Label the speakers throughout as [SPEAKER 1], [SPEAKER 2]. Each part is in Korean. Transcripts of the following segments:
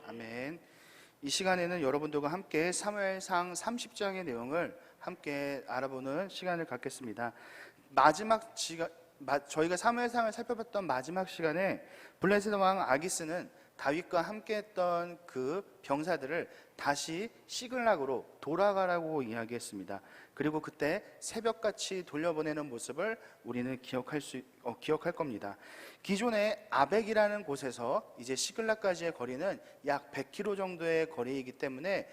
[SPEAKER 1] 아멘. 이 시간에는 여러분들과 함께 사무엘상 30장의 내용을 함께 알아보는 시간을 갖겠습니다. 저희가 사무엘상을 살펴봤던 마지막 시간에 블레셋 왕 아기스는 다윗과 함께했던 그 병사들을 다시 시글락으로 돌아가라고 이야기했습니다. 그리고 그때 새벽같이 돌려보내는 모습을 우리는 기억할 겁니다. 기존의 아벡이라는 곳에서 이제 시글락까지의 거리는 약 100km 정도의 거리이기 때문에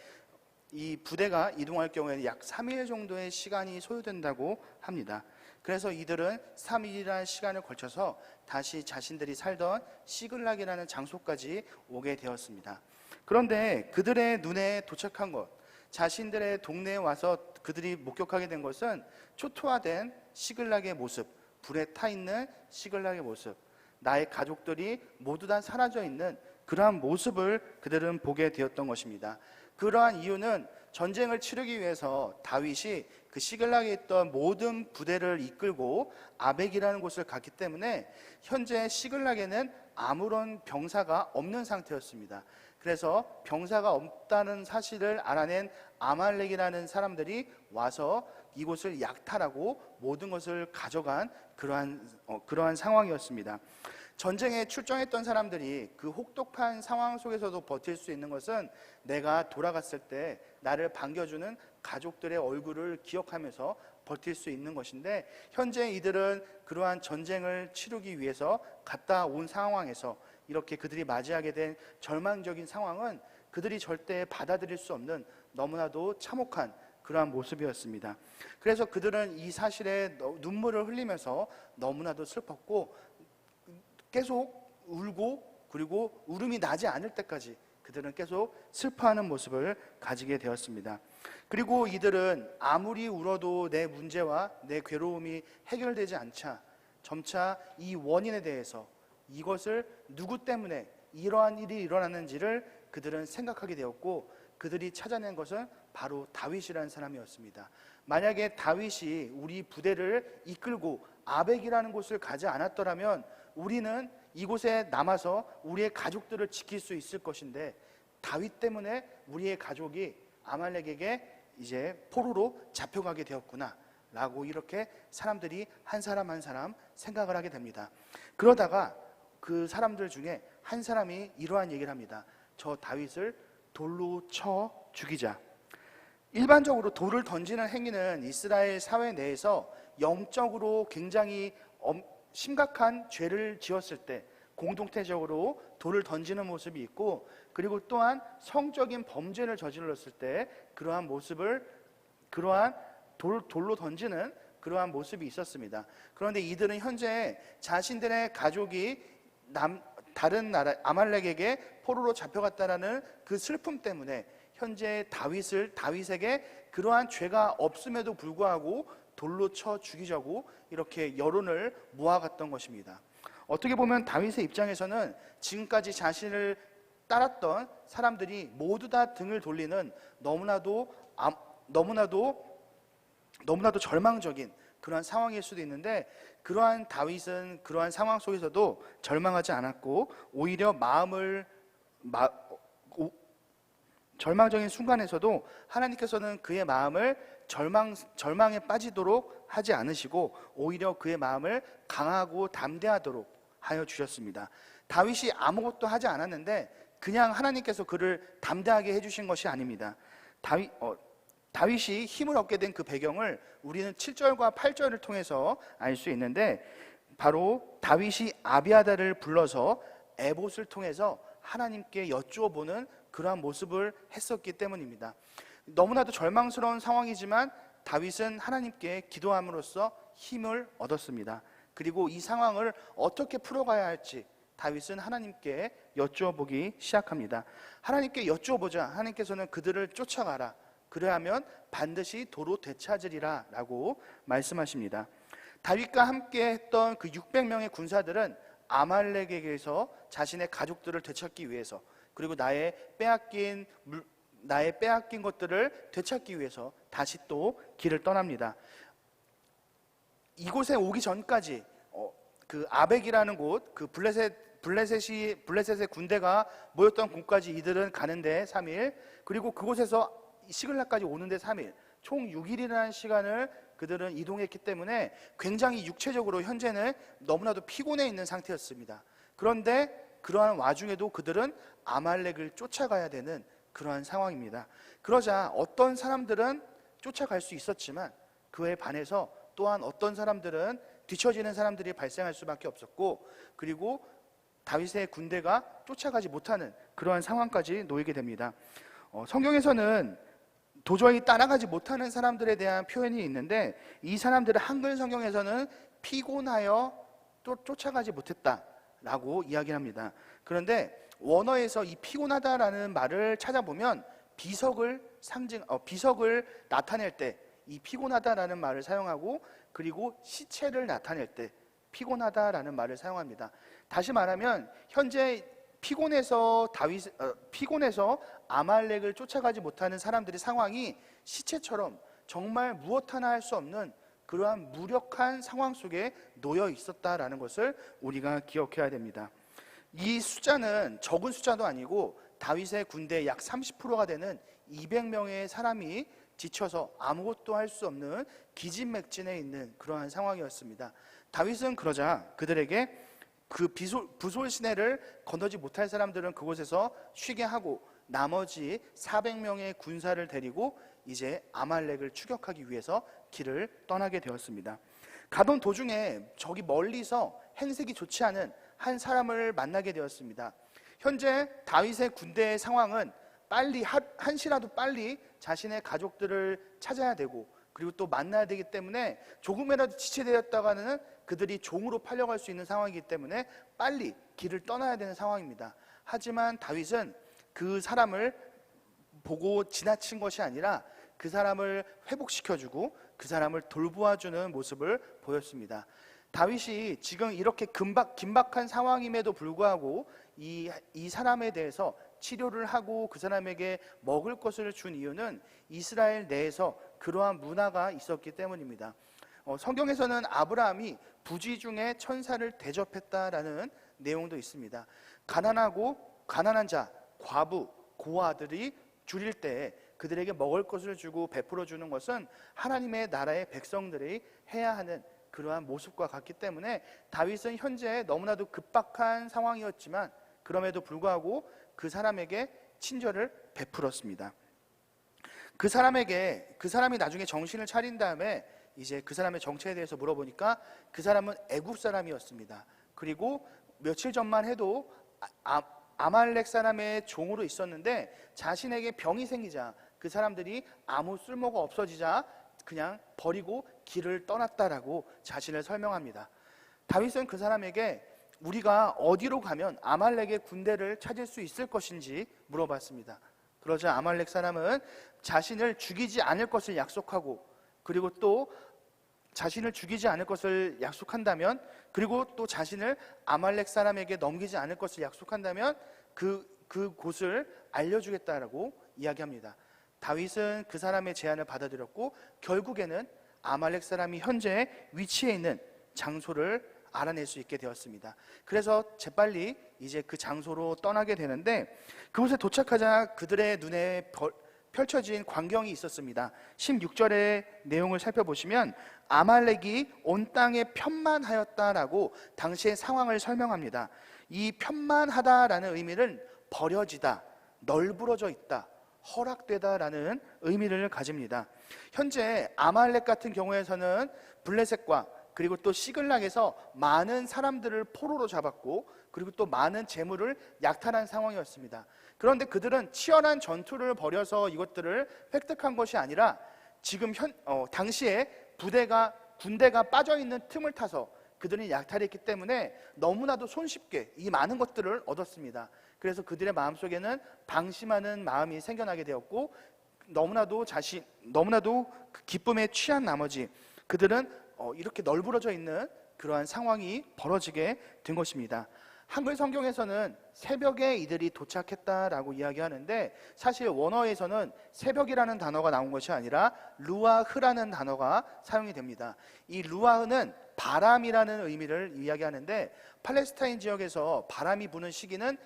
[SPEAKER 1] 이 부대가 이동할 경우에는 약 3일 정도의 시간이 소요된다고 합니다. 그래서 이들은 3일이라는 시간을 걸쳐서 다시 자신들이 살던 시글락이라는 장소까지 오게 되었습니다. 그런데 그들의 눈에 도착한 것, 자신들의 동네에 와서 그들이 목격하게 된 것은 초토화된 시글락의 모습, 불에 타 있는 시글락의 모습, 나의 가족들이 모두 다 사라져 있는 그러한 모습을 그들은 보게 되었던 것입니다. 그러한 이유는 전쟁을 치르기 위해서 다윗이 그 시글락에 있던 모든 부대를 이끌고 아벡이라는 곳을 갔기 때문에 현재 시글락에는 아무런 병사가 없는 상태였습니다. 그래서 병사가 없다는 사실을 알아낸 아말렉이라는 사람들이 와서 이곳을 약탈하고 모든 것을 가져간 그러한 상황이었습니다. 전쟁에 출정했던 사람들이 그 혹독한 상황 속에서도 버틸 수 있는 것은 내가 돌아갔을 때 나를 반겨주는 가족들의 얼굴을 기억하면서 버틸 수 있는 것인데, 현재 이들은 그러한 전쟁을 치르기 위해서 갔다 온 상황에서 이렇게 그들이 맞이하게 된 절망적인 상황은 그들이 절대 받아들일 수 없는 너무나도 참혹한 그러한 모습이었습니다. 그래서 그들은 이 사실에 눈물을 흘리면서 너무나도 슬펐고 계속 울고, 그리고 울음이 나지 않을 때까지 그들은 계속 슬퍼하는 모습을 가지게 되었습니다. 그리고 이들은 아무리 울어도 내 문제와 내 괴로움이 해결되지 않자 점차 이 원인에 대해서, 이것을 누구 때문에 이러한 일이 일어났는지를 그들은 생각하게 되었고, 그들이 찾아낸 것은 바로 다윗이라는 사람이었습니다. 만약에 다윗이 우리 부대를 이끌고 아벡이라는 곳을 가지 않았더라면 우리는 이곳에 남아서 우리의 가족들을 지킬 수 있을 것인데, 다윗 때문에 우리의 가족이 아말렉에게 이제 포로로 잡혀가게 되었구나 라고 이렇게 사람들이 한 사람 한 사람 생각을 하게 됩니다. 그러다가 그 사람들 중에 한 사람이 이러한 얘기를 합니다. 저 다윗을 돌로 쳐 죽이자. 일반적으로 돌을 던지는 행위는 이스라엘 사회 내에서 영적으로 굉장히 심각한 죄를 지었을 때 공동체적으로 돌을 던지는 모습이 있고, 그리고 또한 성적인 범죄를 저질렀을 때 그러한 돌로 던지는 그러한 모습이 있었습니다. 그런데 이들은 현재 자신들의 가족이 다른 나라 아말렉에게 포로로 잡혀갔다라는 그 슬픔 때문에 현재 다윗에게 그러한 죄가 없음에도 불구하고 돌로 쳐 죽이자고 이렇게 여론을 모아갔던 것입니다. 어떻게 보면 다윗의 입장에서는 지금까지 자신을 따랐던 사람들이 모두 다 등을 돌리는 너무나도 절망적인 그러한 상황일 수도 있는데, 그러한 다윗은 그러한 상황 속에서도 절망하지 않았고 오히려 절망적인 순간에서도 하나님께서는 그의 마음을 절망에 빠지도록 하지 않으시고 오히려 그의 마음을 강하고 담대하도록 하여 주셨습니다. 다윗이 아무것도 하지 않았는데 그냥 하나님께서 그를 담대하게 해주신 것이 아닙니다. 다윗이 힘을 얻게 된 그 배경을 우리는 7절과 8절을 통해서 알 수 있는데, 바로 다윗이 아비아달을 불러서 에봇을 통해서 하나님께 여쭈어보는 그러한 모습을 했었기 때문입니다. 너무나도 절망스러운 상황이지만 다윗은 하나님께 기도함으로써 힘을 얻었습니다. 그리고 이 상황을 어떻게 풀어가야 할지 다윗은 하나님께 여쭈어보기 시작합니다. 하나님께 여쭈어보자. 하나님께서는 그들을 쫓아가라. 그래야면 반드시 도로 되찾으리라 라고 말씀하십니다. 다윗과 함께 했던 그 600명의 군사들은 아말렉에게서 자신의 가족들을 되찾기 위해서, 그리고 나의 빼앗긴 것들을 되찾기 위해서 다시 또 길을 떠납니다. 이곳에 오기 전까지 그 아벡이라는 곳, 그 블레셋 블레셋의 군대가 모였던 곳까지 이들은 가는데 3일, 그리고 그곳에서 시글락까지 오는데 3일, 총 6일이라는 시간을 그들은 이동했기 때문에 굉장히 육체적으로 현재는 너무나도 피곤해 있는 상태였습니다. 그런데 그러한 와중에도 그들은 아말렉을 쫓아가야 되는 그러한 상황입니다. 그러자 어떤 사람들은 쫓아갈 수 있었지만 그에 반해서 또한 어떤 사람들은 뒤처지는 사람들이 발생할 수밖에 없었고, 그리고 다윗의 군대가 쫓아가지 못하는 그러한 상황까지 놓이게 됩니다. 성경에서는 도저히 따라가지 못하는 사람들에 대한 표현이 있는데, 이 사람들은 한글 성경에서는 피곤하여 또 쫓아가지 못했다라고 이야기합니다. 그런데 원어에서 이 피곤하다라는 말을 찾아보면 비석을 나타낼 때 이 피곤하다라는 말을 사용하고, 그리고 시체를 나타낼 때 피곤하다라는 말을 사용합니다. 다시 말하면 현재 피곤해서 아말렉을 쫓아가지 못하는 사람들의 상황이 시체처럼 정말 무엇 하나 할 수 없는 그러한 무력한 상황 속에 놓여 있었다라는 것을 우리가 기억해야 됩니다. 이 숫자는 적은 숫자도 아니고 다윗의 군대 약 30%가 되는 200명의 사람이 지쳐서 아무것도 할 수 없는 기진맥진해 있는 그러한 상황이었습니다. 다윗은 그러자 그들에게 그 부솔 시내를 건너지 못할 사람들은 그곳에서 쉬게 하고 나머지 400명의 군사를 데리고 이제 아말렉을 추격하기 위해서 길을 떠나게 되었습니다. 가던 도중에 저기 멀리서 행색이 좋지 않은 한 사람을 만나게 되었습니다. 현재 다윗의 군대의 상황은 빨리 한시라도 빨리 자신의 가족들을 찾아야 되고, 그리고 또 만나야 되기 때문에 조금이라도 지체되었다가는 그들이 종으로 팔려갈 수 있는 상황이기 때문에 빨리 길을 떠나야 되는 상황입니다. 하지만 다윗은 그 사람을 보고 지나친 것이 아니라 그 사람을 회복시켜주고 그 사람을 돌보아주는 모습을 보였습니다. 다윗이 지금 이렇게 긴박한 상황임에도 불구하고 이 사람에 대해서 치료를 하고 그 사람에게 먹을 것을 준 이유는 이스라엘 내에서 그러한 문화가 있었기 때문입니다. 성경에서는 아브라함이 부지 중에 천사를 대접했다라는 내용도 있습니다. 가난한 자, 과부, 고아들이 줄일 때 그들에게 먹을 것을 주고 베풀어 주는 것은 하나님의 나라의 백성들이 해야 하는 그러한 모습과 같기 때문에 다윗은 현재 너무나도 급박한 상황이었지만 그럼에도 불구하고 그 사람에게 친절을 베풀었습니다. 그 사람이 나중에 정신을 차린 다음에 이제 그 사람의 정체에 대해서 물어보니까 그 사람은 애굽 사람이었습니다. 그리고 며칠 전만 해도 아말렉 사람의 종으로 있었는데 자신에게 병이 생기자 그 사람들이 아무 쓸모가 없어지자 그냥 버리고 길을 떠났다라고 자신을 설명합니다. 다윗은 그 사람에게 우리가 어디로 가면 아말렉의 군대를 찾을 수 있을 것인지 물어봤습니다. 그러자 아말렉 사람은 자신을 죽이지 않을 것을 약속하고, 그리고 또 자신을 죽이지 않을 것을 약속한다면, 그리고 또 자신을 아말렉 사람에게 넘기지 않을 것을 약속한다면 그 곳을 알려주겠다라고 이야기합니다. 다윗은 그 사람의 제안을 받아들였고 결국에는 아말렉 사람이 현재 위치해 있는 장소를 알아낼 수 있게 되었습니다. 그래서 재빨리 이제 그 장소로 떠나게 되는데, 그곳에 도착하자 그들의 눈에 펼쳐진 광경이 있었습니다. 16절의 내용을 살펴보시면 아말렉이 온 땅에 편만하였다라고 당시의 상황을 설명합니다. 이 편만하다라는 의미는 버려지다, 널브러져 있다, 허락되다라는 의미를 가집니다. 현재 아말렉 같은 경우에서는 블레셋과 그리고 또 시글락에서 많은 사람들을 포로로 잡았고, 그리고 또 많은 재물을 약탈한 상황이었습니다. 그런데 그들은 치열한 전투를 벌여서 이것들을 획득한 것이 아니라 지금 당시에 군대가 빠져있는 틈을 타서 그들이 약탈했기 때문에 너무나도 손쉽게 이 많은 것들을 얻었습니다. 그래서 그들의 마음속에는 방심하는 마음이 생겨나게 되었고, 너무나도 그 기쁨에 취한 나머지 그들은 이렇게 널브러져 있는 그러한 상황이 벌어지게 된 것입니다. 한글 성경에서는 새벽에 이들이 도착했다라고 이야기하는데, 사실 원어에서는 새벽이라는 단어가 나온 것이 아니라 루아흐라는 단어가 사용이 됩니다. 이 루아흐는 바람이라는 의미를 이야기하는데, 팔레스타인 지역에서 바람이 부는 시기는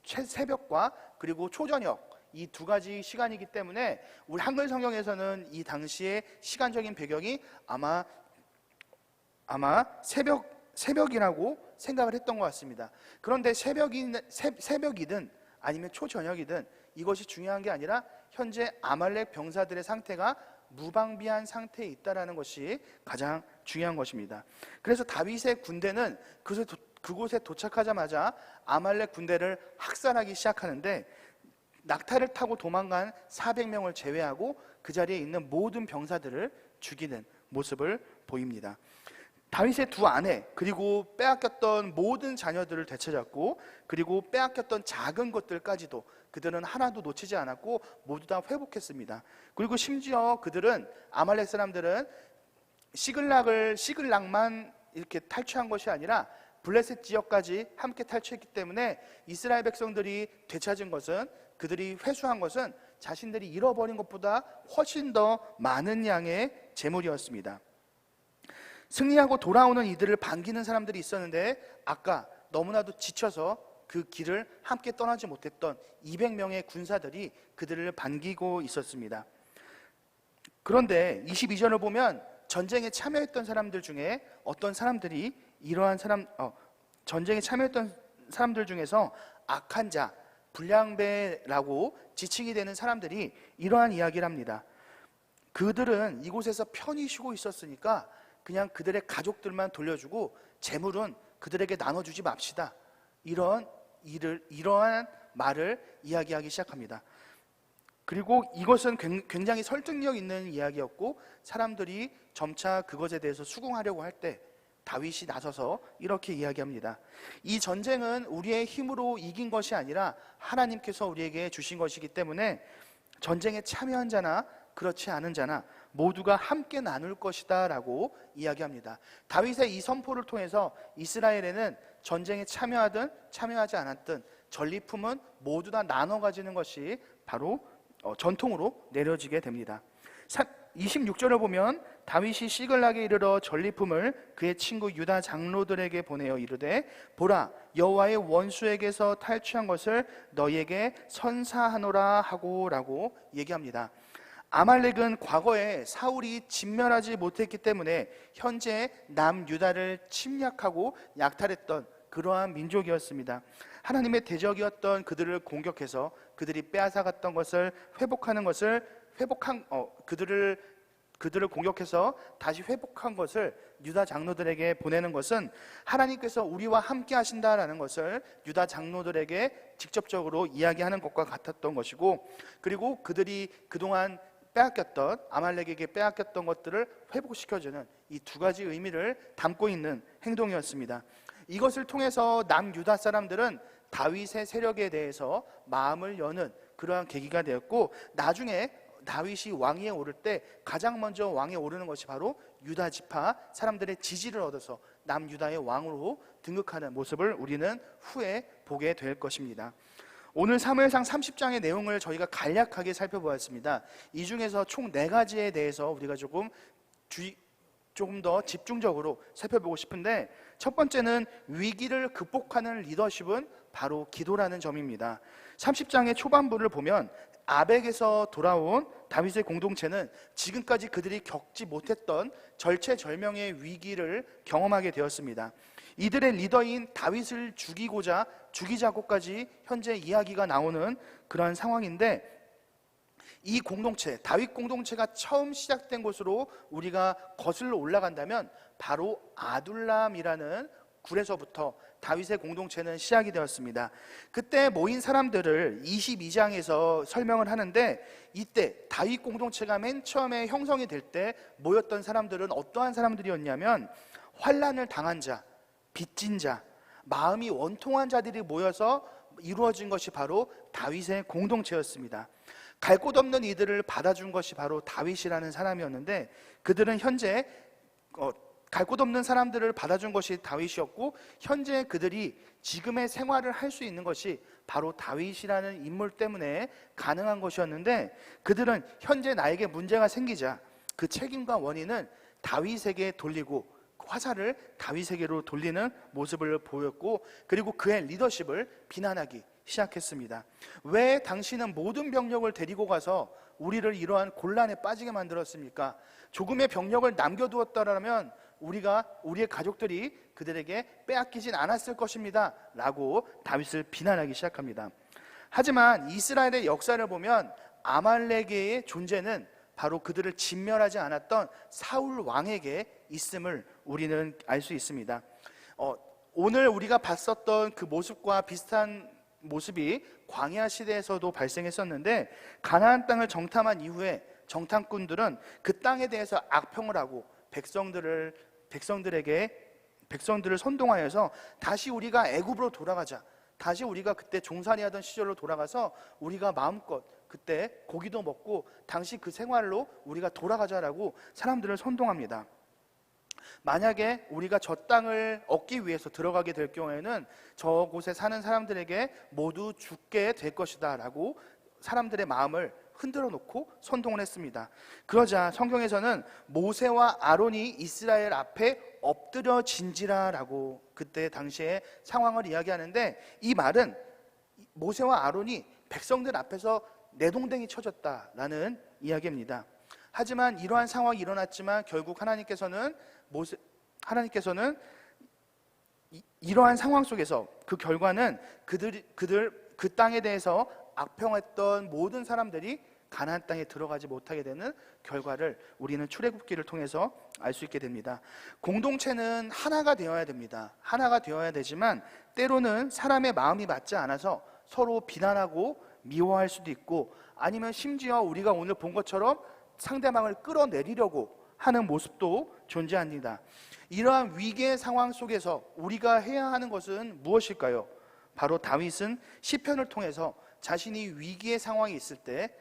[SPEAKER 1] 새벽과 그리고 초저녁, 이 두 가지 시간이기 때문에 우리 한글 성경에서는 이 당시의 시간적인 배경이 아마 새벽이라고 생각을 했던 것 같습니다. 그런데 새벽이든 아니면 초저녁이든 이것이 중요한 게 아니라 현재 아말렉 병사들의 상태가 무방비한 상태에 있다는 것이 가장 중요한 것입니다. 그래서 다윗의 군대는 그곳에 도착하자마자 아말렉 군대를 학살하기 시작하는데, 낙타를 타고 도망간 400명을 제외하고 그 자리에 있는 모든 병사들을 죽이는 모습을 보입니다. 다윗의 두 아내 그리고 빼앗겼던 모든 자녀들을 되찾았고, 그리고 빼앗겼던 작은 것들까지도 그들은 하나도 놓치지 않았고 모두 다 회복했습니다. 그리고 심지어 아말렉 사람들은 시글락만 이렇게 탈취한 것이 아니라 블레셋 지역까지 함께 탈취했기 때문에 이스라엘 백성들이 되찾은 것은, 그들이 회수한 것은 자신들이 잃어버린 것보다 훨씬 더 많은 양의 재물이었습니다. 승리하고 돌아오는 이들을 반기는 사람들이 있었는데, 아까 너무나도 지쳐서 그 길을 함께 떠나지 못했던 200명의 군사들이 그들을 반기고 있었습니다. 그런데 22절을 보면 전쟁에 참여했던 사람들 중에 어떤 사람들이 전쟁에 참여했던 사람들 중에서 악한 자, 불량배라고 지칭이 되는 사람들이 이러한 이야기를 합니다. 그들은 이곳에서 편히 쉬고 있었으니까 그냥 그들의 가족들만 돌려주고 재물은 그들에게 나눠주지 맙시다. 이러한 말을 이야기하기 시작합니다. 그리고 이것은 굉장히 설득력 있는 이야기였고, 사람들이 점차 그것에 대해서 수긍하려고 할 때 다윗이 나서서 이렇게 이야기합니다. 이 전쟁은 우리의 힘으로 이긴 것이 아니라 하나님께서 우리에게 주신 것이기 때문에 전쟁에 참여한 자나 그렇지 않은 자나 모두가 함께 나눌 것이다 라고 이야기합니다. 다윗의 이 선포를 통해서 이스라엘에는 전쟁에 참여하든 참여하지 않았든 전리품은 모두 다 나눠 가지는 것이 바로 전통으로 내려지게 됩니다. 26절을 보면 다윗이 시글락에 이르러 전리품을 그의 친구 유다 장로들에게 보내어 이르되, 보라, 여호와의 원수에게서 탈취한 것을 너희에게 선사하노라 하고 라고 얘기합니다. 아말렉은 과거에 사울이 진멸하지 못했기 때문에 현재 남유다를 침략하고 약탈했던 그러한 민족이었습니다. 하나님의 대적이었던 그들을 공격해서 그들이 빼앗아갔던 것을 그들을 공격해서 다시 회복한 것을 유다 장로들에게 보내는 것은 하나님께서 우리와 함께 하신다라는 것을 유다 장로들에게 직접적으로 이야기하는 것과 같았던 것이고, 그리고 그들이 그동안 아말렉에게 빼앗겼던 것들을 회복시켜주는 이 두 가지 의미를 담고 있는 행동이었습니다. 이것을 통해서 남유다 사람들은 다윗의 세력에 대해서 마음을 여는 그러한 계기가 되었고, 나중에 다윗이 왕위에 오를 때 가장 먼저 왕에 오르는 것이 바로 유다 지파 사람들의 지지를 얻어서 남유다의 왕으로 등극하는 모습을 우리는 후에 보게 될 것입니다. 오늘 사무엘상 30장의 내용을 저희가 간략하게 살펴보았습니다. 이 중에서 총 4가지에 대해서 우리가 조금 더 집중적으로 살펴보고 싶은데, 첫 번째는 위기를 극복하는 리더십은 바로 기도라는 점입니다. 30장의 초반부를 보면 아벡에서 돌아온 다윗의 공동체는 지금까지 그들이 겪지 못했던 절체절명의 위기를 경험하게 되었습니다. 이들의 리더인 다윗을 죽이자고까지 현재 이야기가 나오는 그러한 상황인데, 이 공동체, 다윗 공동체가 처음 시작된 곳으로 우리가 거슬러 올라간다면 바로 아둘람이라는 굴에서부터 다윗의 공동체는 시작이 되었습니다. 그때 모인 사람들을 22장에서 설명을 하는데, 이때 다윗 공동체가 맨 처음에 형성이 될 때 모였던 사람들은 어떠한 사람들이었냐면, 환난을 당한 자, 빚진 자, 마음이 원통한 자들이 모여서 이루어진 것이 바로 다윗의 공동체였습니다. 갈 곳 없는 이들을 받아준 것이 바로 다윗이라는 사람이었는데, 그들은 현재 갈 곳 없는 사람들을 받아준 것이 다윗이었고, 현재 그들이 지금의 생활을 할 수 있는 것이 바로 다윗이라는 인물 때문에 가능한 것이었는데, 그들은 현재 나에게 문제가 생기자 그 책임과 원인은 다윗에게 돌리고 화살을 다윗에게로 돌리는 모습을 보였고, 그리고 그의 리더십을 비난하기 시작했습니다. 왜 당신은 모든 병력을 데리고 가서 우리를 이러한 곤란에 빠지게 만들었습니까? 조금의 병력을 남겨두었더라면 우리의 가족들이 그들에게 빼앗기진 않았을 것입니다 라고 다윗을 비난하기 시작합니다. 하지만 이스라엘의 역사를 보면 아말렉의 존재는 바로 그들을 진멸하지 않았던 사울 왕에게 있음을 우리는 알 수 있습니다. 오늘 우리가 봤었던 그 모습과 비슷한 모습이 광야 시대에서도 발생했었는데, 가나안 땅을 정탐한 이후에 정탐꾼들은 그 땅에 대해서 악평을 하고 백성들을 선동하여서 다시 우리가 애굽으로 돌아가자, 다시 우리가 그때 종살이 하던 시절로 돌아가서 우리가 마음껏 그때 고기도 먹고 당시 그 생활로 우리가 돌아가자라고 사람들을 선동합니다. 만약에 우리가 저 땅을 얻기 위해서 들어가게 될 경우에는 저곳에 사는 사람들에게 모두 죽게 될 것이다 라고 사람들의 마음을 흔들어 놓고 선동을 했습니다. 그러자 성경에서는 모세와 아론이 이스라엘 앞에 엎드려진지라 라고 그때 당시의 상황을 이야기하는데, 이 말은 모세와 아론이 백성들 앞에서 내동댕이 쳐졌다라는 이야기입니다. 하지만 이러한 상황이 일어났지만 결국 하나님께서는 이러한 상황 속에서 그 결과는 그 땅에 대해서 악평했던 모든 사람들이 가나안 땅에 들어가지 못하게 되는 결과를 우리는 출애굽기를 통해서 알 수 있게 됩니다. 공동체는 하나가 되어야 됩니다. 하나가 되어야 되지만 때로는 사람의 마음이 맞지 않아서 서로 비난하고 미워할 수도 있고, 아니면 심지어 우리가 오늘 본 것처럼 상대방을 끌어내리려고 하는 모습도 존재합니다. 이러한 위기의 상황 속에서 우리가 해야 하는 것은 무엇일까요? 바로 다윗은 시편을 통해서 자신이 위기의 상황이 있을 때,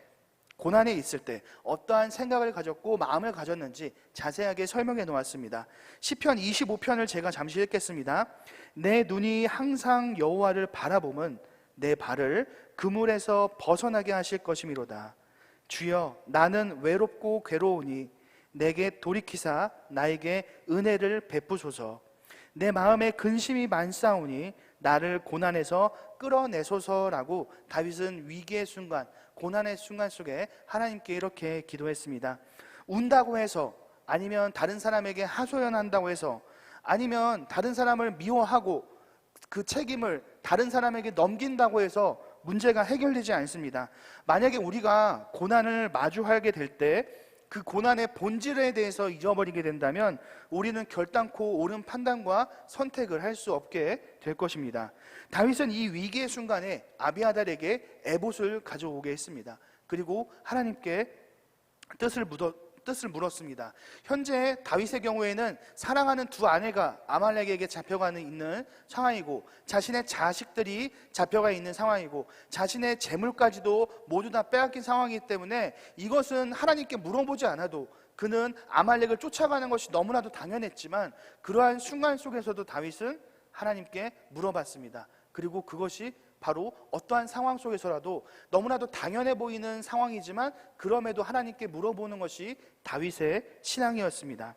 [SPEAKER 1] 고난에 있을 때 어떠한 생각을 가졌고 마음을 가졌는지 자세하게 설명해 놓았습니다. 시편 25편을 제가 잠시 읽겠습니다. 내 눈이 항상 여호와를 바라보면 내 발을 그물에서 벗어나게 하실 것이미로다. 주여, 나는 외롭고 괴로우니 내게 돌이키사 나에게 은혜를 베푸소서. 내 마음에 근심이 많사오니 나를 고난에서 끌어내소서라고 다윗은 위기의 순간, 고난의 순간 속에 하나님께 이렇게 기도했습니다. 운다고 해서, 아니면 다른 사람에게 하소연한다고 해서, 아니면 다른 사람을 미워하고 그 책임을 다른 사람에게 넘긴다고 해서 문제가 해결되지 않습니다. 만약에 우리가 고난을 마주하게 될 때 그 고난의 본질에 대해서 잊어버리게 된다면 우리는 결단코 옳은 판단과 선택을 할 수 없게 될 것입니다. 다윗은 이 위기의 순간에 아비아달에게 에봇을 가져오게 했습니다. 그리고 하나님께 뜻을 물었습니다. 현재 다윗의 경우에는 사랑하는 두 아내가 아말렉에게 잡혀가는 있는 상황이고, 자신의 자식들이 잡혀가 있는 상황이고, 자신의 재물까지도 모두 다 빼앗긴 상황이기 때문에 이것은 하나님께 물어보지 않아도 그는 아말렉을 쫓아가는 것이 너무나도 당연했지만, 그러한 순간 속에서도 다윗은 하나님께 물어봤습니다. 그리고 그것이 바로 어떠한 상황 속에서라도 너무나도 당연해 보이는 상황이지만 그럼에도 하나님께 물어보는 것이 다윗의 신앙이었습니다.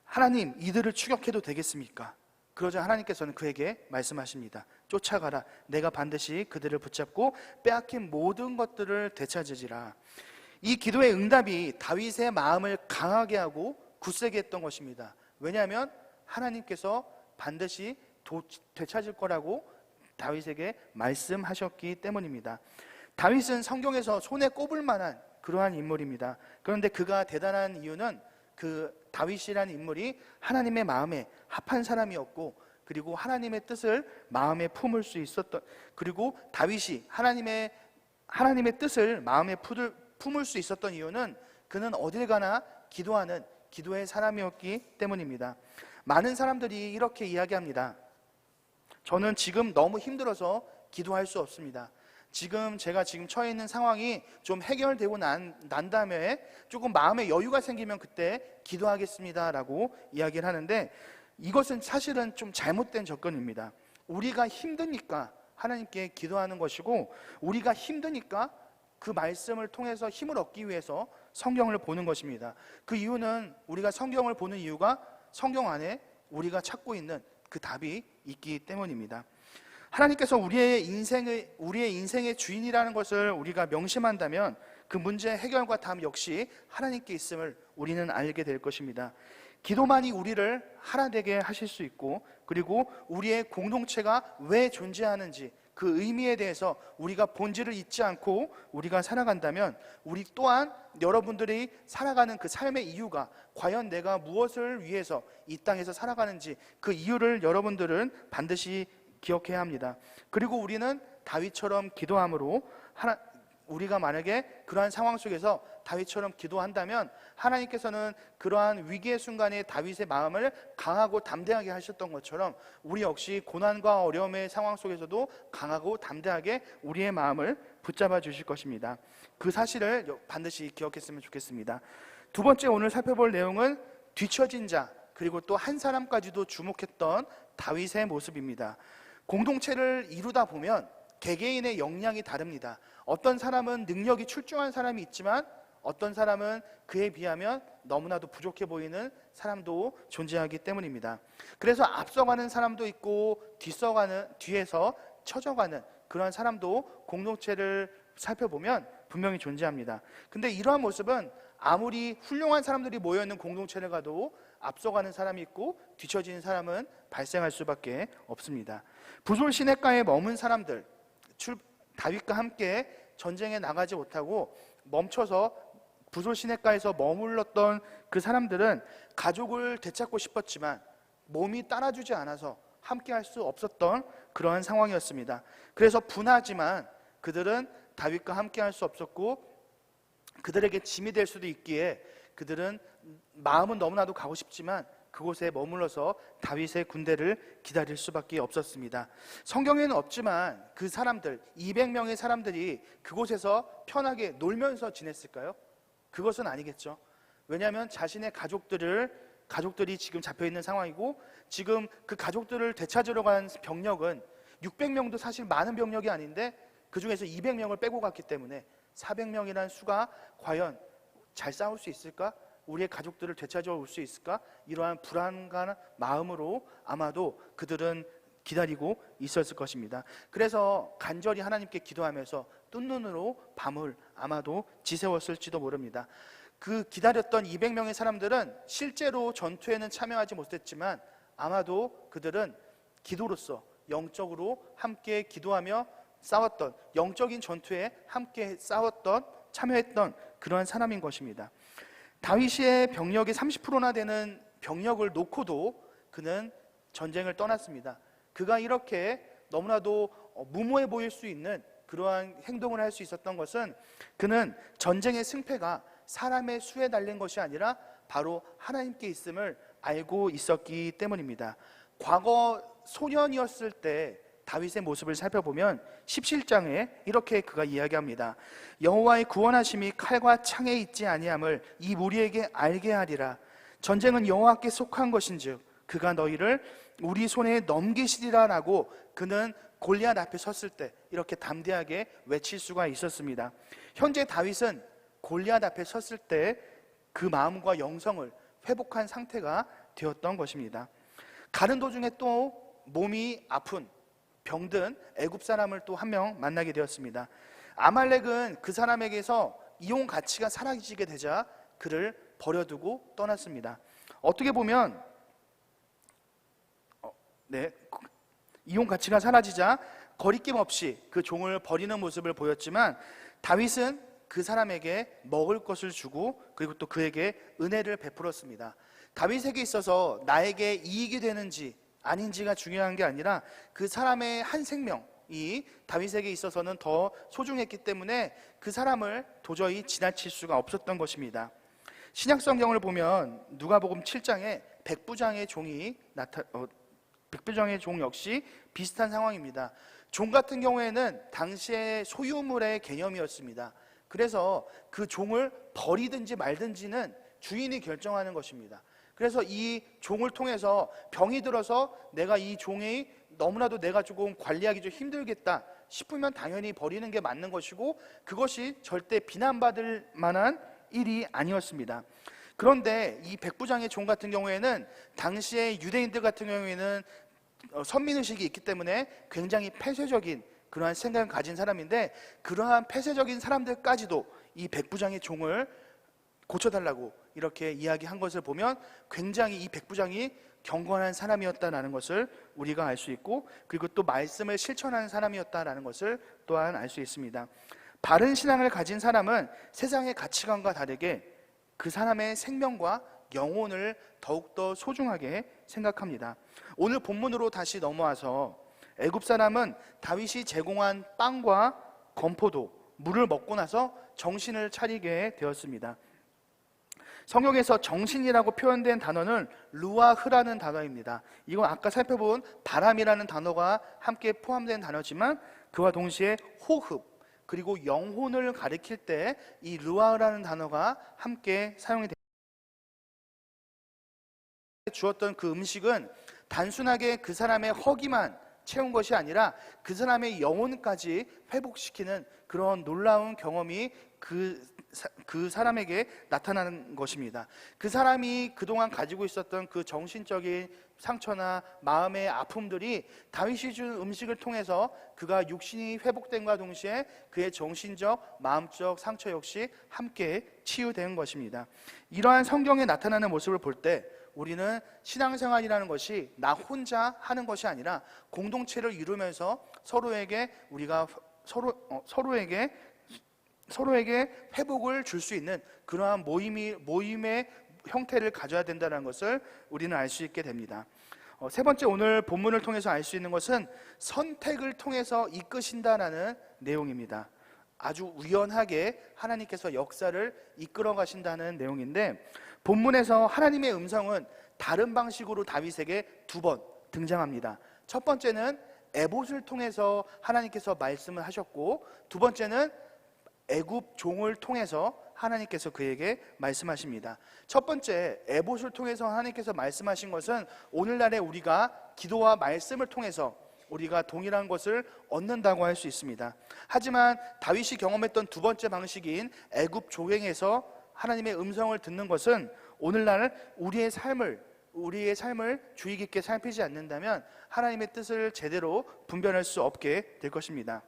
[SPEAKER 1] 하나님, 이들을 추격해도 되겠습니까? 그러자 하나님께서는 그에게 말씀하십니다. 쫓아가라. 내가 반드시 그들을 붙잡고 빼앗긴 모든 것들을 되찾으리라. 이 기도의 응답이 다윗의 마음을 강하게 하고 굳세게 했던 것입니다. 왜냐하면 하나님께서 반드시 되찾을 거라고 다윗에게 말씀하셨기 때문입니다. 다윗은 성경에서 손에 꼽을 만한 그러한 인물입니다. 그런데 그가 대단한 이유는 그 다윗이라는 인물이 하나님의 마음에 합한 사람이었고, 그리고 하나님의 뜻을 마음에 품을 수 있었던, 그리고 다윗이 하나님의 뜻을 마음에 품을 수 있었던 이유는 그는 어딜 가나 기도하는 기도의 사람이었기 때문입니다. 많은 사람들이 이렇게 이야기합니다. 저는 지금 너무 힘들어서 기도할 수 없습니다. 제가 처해 있는 상황이 좀 해결되고 난 다음에 조금 마음의 여유가 생기면 그때 기도하겠습니다 라고 이야기를 하는데, 이것은 사실은 좀 잘못된 접근입니다. 우리가 힘드니까 하나님께 기도하는 것이고, 우리가 힘드니까 그 말씀을 통해서 힘을 얻기 위해서 성경을 보는 것입니다. 그 이유는 우리가 성경을 보는 이유가 성경 안에 우리가 찾고 있는 그 답이 있기 때문입니다. 하나님께서 우리의 인생의 주인이라는 것을 우리가 명심한다면 그 문제의 해결과 답 역시 하나님께 있음을 우리는 알게 될 것입니다. 기도만이 우리를 하나 되게 하실 수 있고, 그리고 우리의 공동체가 왜 존재하는지 그 의미에 대해서 우리가 본질을 잊지 않고 우리가 살아간다면, 우리 또한 여러분들이 살아가는 그 삶의 이유가 과연 내가 무엇을 위해서 이 땅에서 살아가는지 그 이유를 여러분들은 반드시 기억해야 합니다. 그리고 우리는 다윗처럼 기도함으로 우리가 만약에 그러한 상황 속에서 다윗처럼 기도한다면 하나님께서는 그러한 위기의 순간에 다윗의 마음을 강하고 담대하게 하셨던 것처럼 우리 역시 고난과 어려움의 상황 속에서도 강하고 담대하게 우리의 마음을 붙잡아 주실 것입니다. 그 사실을 반드시 기억했으면 좋겠습니다. 두 번째 오늘 살펴볼 내용은 뒤처진 자, 그리고 또 한 사람까지도 주목했던 다윗의 모습입니다. 공동체를 이루다 보면 개개인의 역량이 다릅니다. 어떤 사람은 능력이 출중한 사람이 있지만 어떤 사람은 그에 비하면 너무나도 부족해 보이는 사람도 존재하기 때문입니다. 그래서 앞서가는 사람도 있고 뒤에서 처져가는 그런 사람도 공동체를 살펴보면 분명히 존재합니다. 근데 이러한 모습은 아무리 훌륭한 사람들이 모여있는 공동체를 가도 앞서가는 사람이 있고 뒤처지는 사람은 발생할 수밖에 없습니다. 부솔 시냇가에 머문 사람들, 다윗과 함께 전쟁에 나가지 못하고 멈춰서 부솔 시냇가에서 머물렀던 그 사람들은 가족을 되찾고 싶었지만 몸이 따라주지 않아서 함께 할 수 없었던 그러한 상황이었습니다. 그래서 분하지만 그들은 다윗과 함께 할 수 없었고 그들에게 짐이 될 수도 있기에 그들은 마음은 너무나도 가고 싶지만 그곳에 머물러서 다윗의 군대를 기다릴 수밖에 없었습니다. 성경에는 없지만 그 사람들 200명의 사람들이 그곳에서 편하게 놀면서 지냈을까요? 그것은 아니겠죠. 왜냐하면 자신의 가족들이 지금 잡혀있는 상황이고 지금 그 가족들을 되찾으러 간 병력은 600명도 사실 많은 병력이 아닌데 그 중에서 200명을 빼고 갔기 때문에 400명이라는 수가 과연 잘 싸울 수 있을까? 우리의 가족들을 되찾아올 수 있을까? 이러한 불안한 마음으로 아마도 그들은 기다리고 있었을 것입니다. 그래서 간절히 하나님께 기도하면서 뜬 눈으로 밤을 아마도 지새웠을지도 모릅니다. 그 기다렸던 200명의 사람들은 실제로 전투에는 참여하지 못했지만 아마도 그들은 기도로서 영적으로 함께 기도하며 싸웠던, 영적인 전투에 함께 싸웠던, 참여했던 그러한 사람인 것입니다. 다윗의 병력의 30%나 되는 병력을 놓고도 그는 전쟁을 떠났습니다. 그가 이렇게 너무나도 무모해 보일 수 있는 그러한 행동을 할 수 있었던 것은 그는 전쟁의 승패가 사람의 수에 달린 것이 아니라 바로 하나님께 있음을 알고 있었기 때문입니다. 과거 소년이었을 때 다윗의 모습을 살펴보면 17장에 이렇게 그가 이야기합니다. 여호와의 구원하심이 칼과 창에 있지 아니함을 이 무리에게 알게 하리라. 전쟁은 여호와께 속한 것인즉 그가 너희를 우리 손에 넘기시리라 라고 그는 골리앗 앞에 섰을 때 이렇게 담대하게 외칠 수가 있었습니다. 현재 다윗은 골리앗 앞에 섰을 때 그 마음과 영성을 회복한 상태가 되었던 것입니다. 가는 도중에 또 몸이 아픈 병든 애굽 사람을 또 한 명 만나게 되었습니다. 아말렉은 그 사람에게서 이용 가치가 사라지게 되자 그를 버려두고 떠났습니다. 어떻게 보면 이용 가치가 사라지자 거리낌 없이 그 종을 버리는 모습을 보였지만 다윗은 그 사람에게 먹을 것을 주고 그리고 또 그에게 은혜를 베풀었습니다. 다윗에게 있어서 나에게 이익이 되는지 아닌지가 중요한 게 아니라 그 사람의 한 생명이 다윗에게 있어서는 더 소중했기 때문에 그 사람을 도저히 지나칠 수가 없었던 것입니다. 신약 성경을 보면 누가복음 7장에 백부장의 종 역시 비슷한 상황입니다. 종 같은 경우에는 당시의 소유물의 개념이었습니다. 그래서 그 종을 버리든지 말든지는 주인이 결정하는 것입니다. 그래서 이 종을 통해서 병이 들어서 내가 이 종이 너무나도 내가 조금 관리하기 좀 힘들겠다 싶으면 당연히 버리는 게 맞는 것이고 그것이 절대 비난받을 만한 일이 아니었습니다. 그런데 이 백부장의 종 같은 경우에는 당시에 유대인들 같은 경우에는 선민의식이 있기 때문에 굉장히 폐쇄적인 그러한 생각을 가진 사람인데, 그러한 폐쇄적인 사람들까지도 이 백부장의 종을 고쳐달라고 이렇게 이야기한 것을 보면 굉장히 이 백부장이 경건한 사람이었다는 것을 우리가 알 수 있고, 그리고 또 말씀을 실천하는 사람이었다는 것을 또한 알 수 있습니다. 바른 신앙을 가진 사람은 세상의 가치관과 다르게 그 사람의 생명과 영혼을 더욱더 소중하게 생각합니다. 오늘 본문으로 다시 넘어와서 애굽 사람은 다윗이 제공한 빵과 건포도, 물을 먹고 나서 정신을 차리게 되었습니다. 성경에서 정신이라고 표현된 단어는 루아흐라는 단어입니다. 이건 아까 살펴본 바람이라는 단어가 함께 포함된 단어지만 그와 동시에 호흡, 그리고 영혼을 가리킬 때 이 루아흐라는 단어가 함께 사용이 주었던 그 음식은 단순하게 그 사람의 허기만 채운 것이 아니라 그 사람의 영혼까지 회복시키는 그런 놀라운 경험이 그 사람에게 나타나는 것입니다. 그 사람이 그동안 가지고 있었던 그 정신적인 상처나 마음의 아픔들이 다윗이 준 음식을 통해서 그가 육신이 회복됨과 동시에 그의 정신적, 마음적 상처 역시 함께 치유된 것입니다. 이러한 성경에 나타나는 모습을 볼 때 우리는 신앙생활이라는 것이 나 혼자 하는 것이 아니라 공동체를 이루면서 서로에게 회복을 줄 수 있는 그러한 모임의 형태를 가져야 된다는 것을 우리는 알 수 있게 됩니다. 세 번째, 오늘 본문을 통해서 알 수 있는 것은 선택을 통해서 이끄신다라는 내용입니다. 아주 우연하게 하나님께서 역사를 이끌어 가신다는 내용인데, 본문에서 하나님의 음성은 다른 방식으로 다윗에게 2번 등장합니다. 첫 번째는 에봇을 통해서 하나님께서 말씀을 하셨고, 두 번째는 애굽 종을 통해서 하나님께서 그에게 말씀하십니다. 첫 번째, 에봇을 통해서 하나님께서 말씀하신 것은 오늘날에 우리가 기도와 말씀을 통해서 우리가 동일한 것을 얻는다고 할 수 있습니다. 하지만 다윗이 경험했던 두 번째 방식인 애굽 조행에서 하나님의 음성을 듣는 것은 오늘날 우리의 삶을 주의 깊게 살피지 않는다면 하나님의 뜻을 제대로 분별할 수 없게 될 것입니다.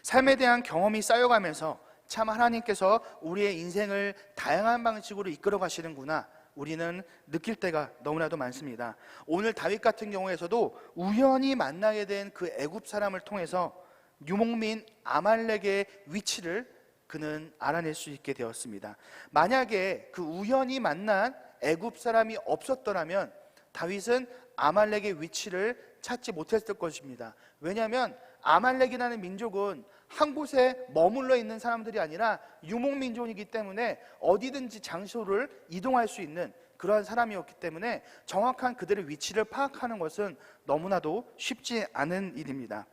[SPEAKER 1] 삶에 대한 경험이 쌓여가면서 참 하나님께서 우리의 인생을 다양한 방식으로 이끌어 가시는구나, 우리는 느낄 때가 너무나도 많습니다. 오늘 다윗 같은 경우에서도 우연히 만나게 된 그 애굽 사람을 통해서 유목민 아말렉의 위치를 그는 알아낼 수 있게 되었습니다. 만약에 그 우연히 만난 애굽 사람이 없었더라면 다윗은 아말렉의 위치를 찾지 못했을 것입니다. 왜냐하면 아말렉이라는 민족은 한 곳에 머물러 있는 사람들이 아니라 유목민족이기 때문에 어디든지 장소를 이동할 수 있는 그러한 사람이었기 때문에 정확한 그들의 위치를 파악하는 것은 너무나도 쉽지 않은 일입니다.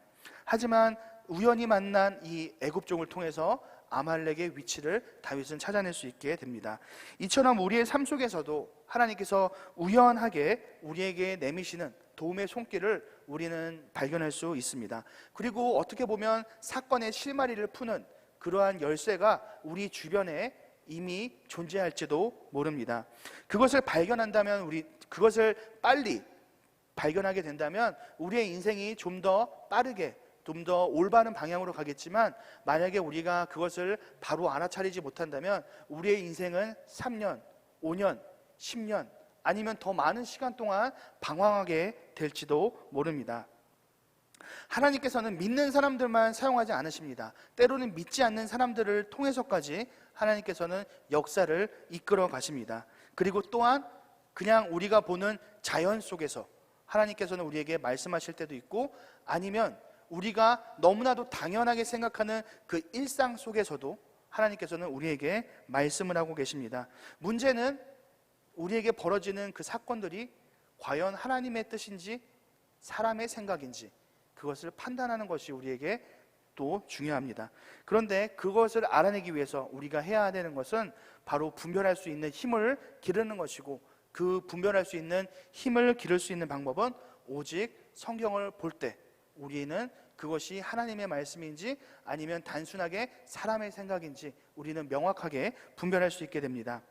[SPEAKER 1] 하지만 우연히 만난 이 애굽종을 통해서 아말렉의 위치를 다윗은 찾아낼 수 있게 됩니다. 이처럼 우리의 삶 속에서도 하나님께서 우연하게 우리에게 내미시는 도움의 손길을 우리는 발견할 수 있습니다. 그리고 어떻게 보면 사건의 실마리를 푸는 그러한 열쇠가 우리 주변에 이미 존재할지도 모릅니다. 그것을 발견한다면, 그것을 빨리 발견하게 된다면 우리의 인생이 좀 더 빠르게, 좀 더 올바른 방향으로 가겠지만, 만약에 우리가 그것을 바로 알아차리지 못한다면 우리의 인생은 3년, 5년, 10년 아니면 더 많은 시간 동안 방황하게 될지도 모릅니다. 하나님께서는 믿는 사람들만 사용하지 않으십니다. 때로는 믿지 않는 사람들을 통해서까지 하나님께서는 역사를 이끌어 가십니다. 그리고 또한 그냥 우리가 보는 자연 속에서 하나님께서는 우리에게 말씀하실 때도 있고, 아니면 우리가 너무나도 당연하게 생각하는 그 일상 속에서도 하나님께서는 우리에게 말씀을 하고 계십니다. 문제는 우리에게 벌어지는 그 사건들이 과연 하나님의 뜻인지 사람의 생각인지 그것을 판단하는 것이 우리에게 또 중요합니다. 그런데 그것을 알아내기 위해서 우리가 해야 되는 것은 바로 분별할 수 있는 힘을 기르는 것이고, 그 분별할 수 있는 힘을 기를 수 있는 방법은 오직 성경을 볼 때 우리는 그것이 하나님의 말씀인지 아니면 단순하게 사람의 생각인지 우리는 명확하게 분별할 수 있게 됩니다.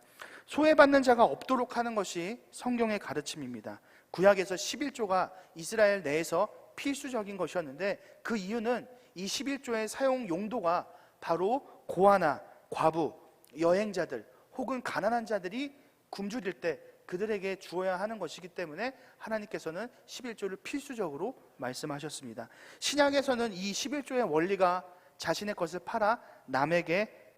[SPEAKER 1] 소외받는 자가 없도록 하는 것이 성경의 가르침입니다. 구약에서 11조가 이스라엘 내에서 필수적인 것이었는데 그 이유는 이 11조의 사용 용도가 바로 고아나 과부, 여행자들 혹은 가난한 자들이 굶주릴 때 그들에게 주어야 하는 것이기 때문에 하나님께서는 11조를 필수적으로 말씀하셨습니다. 신약에서는 이 11조의 원리가 자신의 것을 팔아 남에게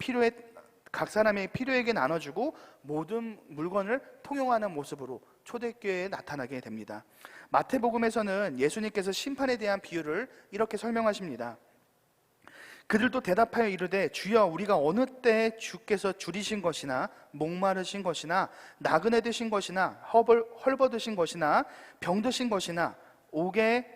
[SPEAKER 1] 각 사람의 필요에게 나눠주고 모든 물건을 통용하는 모습으로 초대교회에 나타나게 됩니다. 마태복음에서는 예수님께서 심판에 대한 비유를 이렇게 설명하십니다. 그들도 대답하여 이르되 주여 우리가 어느 때에 주께서 줄이신 것이나 목마르신 것이나 나그네 되신 것이나 헐벗으신 것이나 병드신 것이나 옥에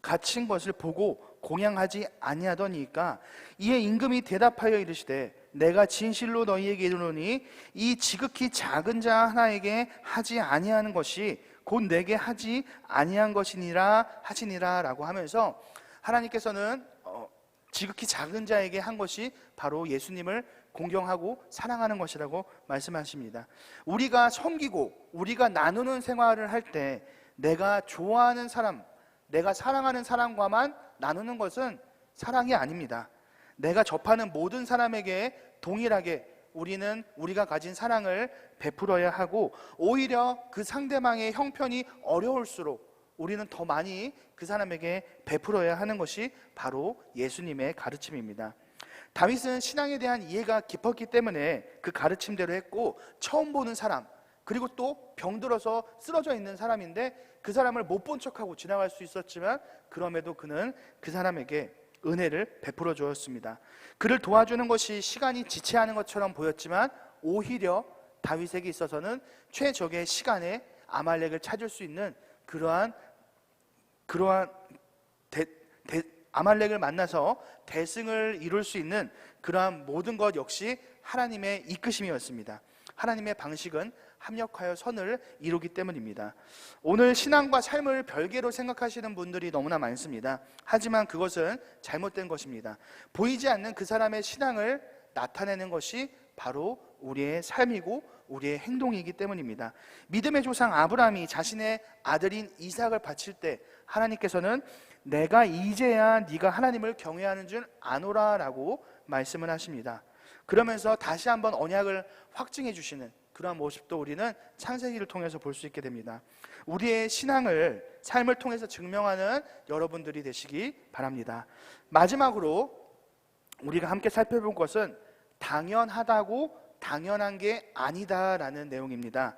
[SPEAKER 1] 갇힌 것을 보고 공양하지 아니하더니까. 이에 임금이 대답하여 이르시되 내가 진실로 너희에게 이르노니 이 지극히 작은 자 하나에게 하지 아니하는 것이 곧 내게 하지 아니한 것이니라 하시니라 라고 하면서 하나님께서는 지극히 작은 자에게 한 것이 바로 예수님을 공경하고 사랑하는 것이라고 말씀하십니다. 우리가 섬기고 우리가 나누는 생활을 할 때 내가 좋아하는 사람, 내가 사랑하는 사람과만 나누는 것은 사랑이 아닙니다. 내가 접하는 모든 사람에게 동일하게 우리가 가진 사랑을 베풀어야 하고 오히려 그 상대방의 형편이 어려울수록 우리는 더 많이 그 사람에게 베풀어야 하는 것이 바로 예수님의 가르침입니다. 다윗은 신앙에 대한 이해가 깊었기 때문에 그 가르침대로 했고 처음 보는 사람 그리고 또 병들어서 쓰러져 있는 사람인데 그 사람을 못 본 척하고 지나갈 수 있었지만 그럼에도 그는 그 사람에게 은혜를 베풀어 주었습니다. 그를 도와주는 것이 시간이 지체하는 것처럼 보였지만 오히려 다윗에게 있어서는 최적의 시간에 아말렉을 찾을 수 있는 그러한 아말렉을 만나서 대승을 이룰 수 있는 그러한 모든 것 역시 하나님의 이끄심이었습니다. 하나님의 방식은 합력하여 선을 이루기 때문입니다. 오늘 신앙과 삶을 별개로 생각하시는 분들이 너무나 많습니다. 하지만 그것은 잘못된 것입니다. 보이지 않는 그 사람의 신앙을 나타내는 것이 바로 우리의 삶이고 우리의 행동이기 때문입니다. 믿음의 조상 아브라함이 자신의 아들인 이삭을 바칠 때 하나님께서는 내가 이제야 네가 하나님을 경외하는 줄 아노라 라고 말씀을 하십니다. 그러면서 다시 한번 언약을 확증해 주시는 그러한 모습도 우리는 창세기를 통해서 볼 수 있게 됩니다. 우리의 신앙을 삶을 통해서 증명하는 여러분들이 되시기 바랍니다. 마지막으로 우리가 함께 살펴볼 것은 당연하다고 당연한 게 아니다라는 내용입니다.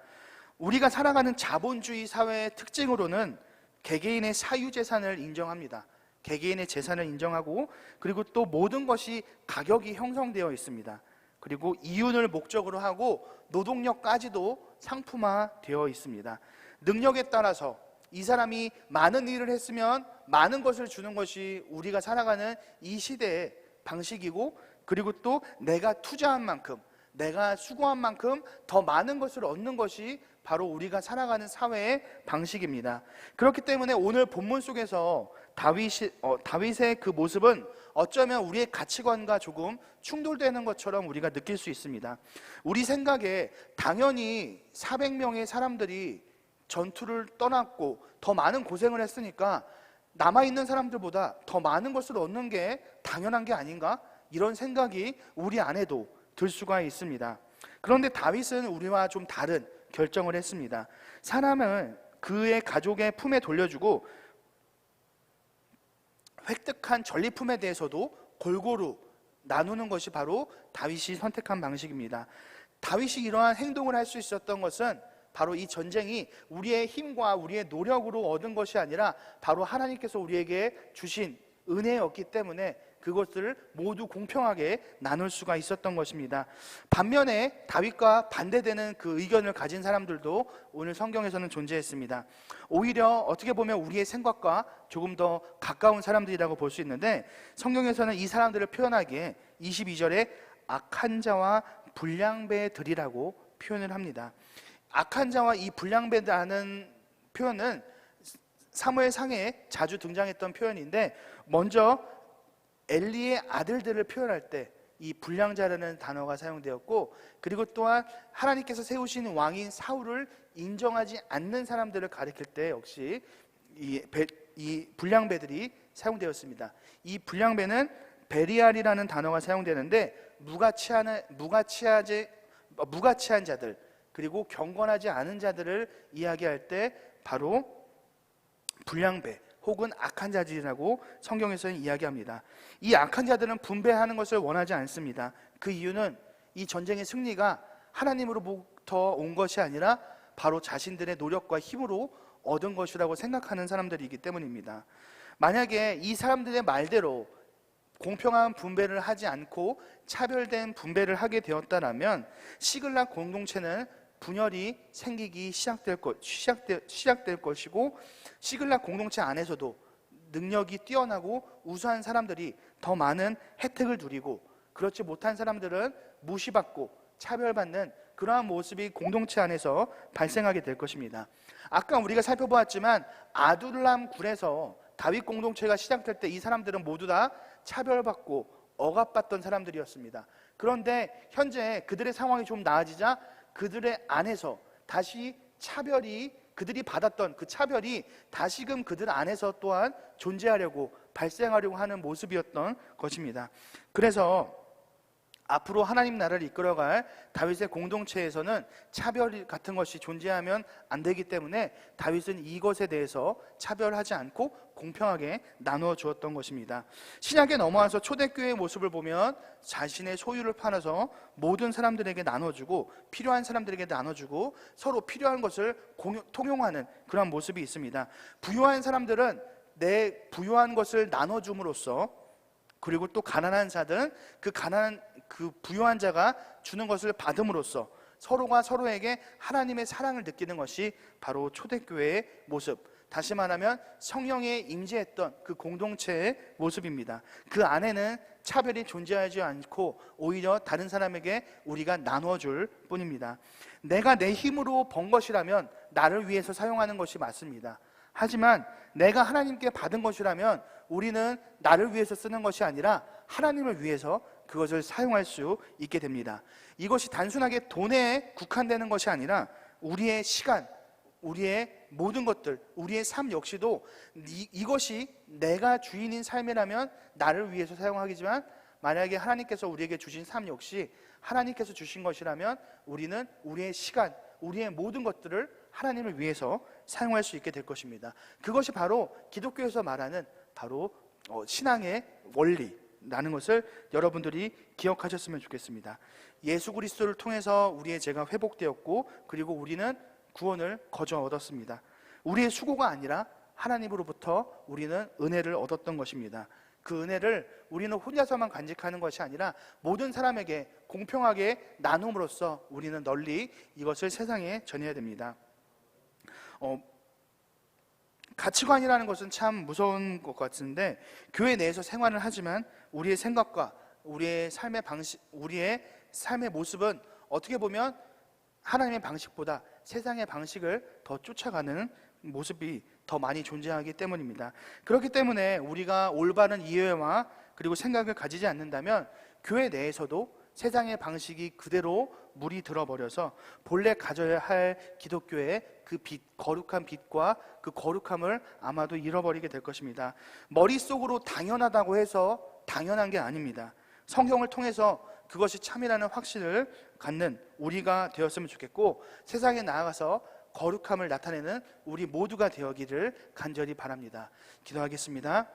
[SPEAKER 1] 우리가 살아가는 자본주의 사회의 특징으로는 개개인의 사유재산을 인정합니다. 개개인의 재산을 인정하고 그리고 또 모든 것이 가격이 형성되어 있습니다. 그리고 이윤을 목적으로 하고 노동력까지도 상품화되어 있습니다. 능력에 따라서 이 사람이 많은 일을 했으면 많은 것을 주는 것이 우리가 살아가는 이 시대의 방식이고 그리고 또 내가 투자한 만큼 내가 수고한 만큼 더 많은 것을 얻는 것이 바로 우리가 살아가는 사회의 방식입니다. 그렇기 때문에 오늘 본문 속에서 다윗의 그 모습은 어쩌면 우리의 가치관과 조금 충돌되는 것처럼 우리가 느낄 수 있습니다. 우리 생각에 당연히 400명의 사람들이 전투를 떠났고 더 많은 고생을 했으니까 남아있는 사람들보다 더 많은 것을 얻는 게 당연한 게 아닌가? 이런 생각이 우리 안에도 들 수가 있습니다. 그런데 다윗은 우리와 좀 다른 결정을 했습니다. 사람을 그의 가족의 품에 돌려주고 획득한 전리품에 대해서도 골고루 나누는 것이 바로 다윗이 선택한 방식입니다. 다윗이 이러한 행동을 할 수 있었던 것은 바로 이 전쟁이 우리의 힘과 우리의 노력으로 얻은 것이 아니라 바로 하나님께서 우리에게 주신 은혜였기 때문에 그것들을 모두 공평하게 나눌 수가 있었던 것입니다. 반면에 다윗과 반대되는 그 의견을 가진 사람들도 오늘 성경에서는 존재했습니다. 오히려 어떻게 보면 우리의 생각과 조금 더 가까운 사람들이라고 볼 수 있는데 성경에서는 이 사람들을 표현하기에 22절에 악한 자와 불량배들이라고 표현을 합니다. 악한 자와 이 불량배라는 표현은 사무엘상에 자주 등장했던 표현인데 먼저 엘리의 아들들을 표현할 때 이 불량자라는 단어가 사용되었고, 그리고 또한 하나님께서 세우신 왕인 사울을 인정하지 않는 사람들을 가리킬 때 역시 이 불량배들이 사용되었습니다. 이 불량배는 베리알이라는 단어가 사용되는데 무가치한 자들, 그리고 경건하지 않은 자들을 이야기할 때 바로 불량배 혹은 악한 자들이라고 성경에서는 이야기합니다. 이 악한 자들은 분배하는 것을 원하지 않습니다. 그 이유는 이 전쟁의 승리가 하나님으로부터 온 것이 아니라 바로 자신들의 노력과 힘으로 얻은 것이라고 생각하는 사람들이기 때문입니다. 만약에 이 사람들의 말대로 공평한 분배를 하지 않고 차별된 분배를 하게 되었다면 시글락 공동체는 분열이 생기기 시작될 것이고, 시글락 공동체 안에서도 능력이 뛰어나고 우수한 사람들이 더 많은 혜택을 누리고, 그렇지 못한 사람들은 무시받고 차별받는 그러한 모습이 공동체 안에서 발생하게 될 것입니다. 아까 우리가 살펴보았지만 아둘람 굴에서 다윗 공동체가 시작될 때 이 사람들은 모두 다 차별받고 억압받던 사람들이었습니다. 그런데 현재 그들의 상황이 좀 나아지자 그들의 안에서 다시 그들이 받았던 그 차별이 다시금 그들 안에서 또한 존재하려고 발생하려고 하는 모습이었던 것입니다. 그래서 앞으로 하나님 나라를 이끌어갈 다윗의 공동체에서는 차별 같은 것이 존재하면 안 되기 때문에 다윗은 이것에 대해서 차별하지 않고 공평하게 나누어 주었던 것입니다. 신약에 넘어와서 초대교회의 모습을 보면 자신의 소유를 팔아서 모든 사람들에게 나눠주고 필요한 사람들에게 나눠주고 서로 필요한 것을 통용하는 그런 모습이 있습니다. 부유한 사람들은 내 부유한 것을 나눠줌으로써, 그리고 또 가난한 자들은 그 부유한 자가 주는 것을 받음으로써 서로가 서로에게 하나님의 사랑을 느끼는 것이 바로 초대교회의 모습, 다시 말하면 성령의 임재했던 그 공동체의 모습입니다. 그 안에는 차별이 존재하지 않고 오히려 다른 사람에게 우리가 나눠줄 뿐입니다. 내가 내 힘으로 번 것이라면 나를 위해서 사용하는 것이 맞습니다. 하지만 내가 하나님께 받은 것이라면 우리는 나를 위해서 쓰는 것이 아니라 하나님을 위해서 그것을 사용할 수 있게 됩니다. 이것이 단순하게 돈에 국한되는 것이 아니라 우리의 시간, 우리의 모든 것들, 우리의 삶 역시도 이것이 내가 주인인 삶이라면 나를 위해서 사용하기지만, 만약에 하나님께서 우리에게 주신 삶 역시 하나님께서 주신 것이라면 우리는 우리의 시간, 우리의 모든 것들을 하나님을 위해서 사용할 수 있게 될 것입니다. 그것이 바로 기독교에서 말하는 바로 신앙의 원리라는 것을 여러분들이 기억하셨으면 좋겠습니다. 예수 그리스도를 통해서 우리의 죄가 회복되었고, 그리고 우리는 구원을 거저 얻었습니다. 우리의 수고가 아니라 하나님으로부터 우리는 은혜를 얻었던 것입니다. 그 은혜를 우리는 혼자서만 간직하는 것이 아니라 모든 사람에게 공평하게 나눔으로써 우리는 널리 이것을 세상에 전해야 됩니다. 가치관이라는 것은 참 무서운 것 같은데, 교회 내에서 생활을 하지만 우리의 생각과 우리의 삶의 방식, 우리의 삶의 모습은 어떻게 보면 하나님의 방식보다 세상의 방식을 더 쫓아가는 모습이 더 많이 존재하기 때문입니다. 그렇기 때문에 우리가 올바른 이해와 그리고 생각을 가지지 않는다면 교회 내에서도 세상의 방식이 그대로 물이 들어버려서 본래 가져야 할 기독교의 그 빛, 거룩한 빛과 그 거룩함을 아마도 잃어버리게 될 것입니다. 머릿속으로 당연하다고 해서 당연한 게 아닙니다. 성경을 통해서 그것이 참이라는 확신을 갖는 우리가 되었으면 좋겠고, 세상에 나아가서 거룩함을 나타내는 우리 모두가 되어기를 간절히 바랍니다. 기도하겠습니다.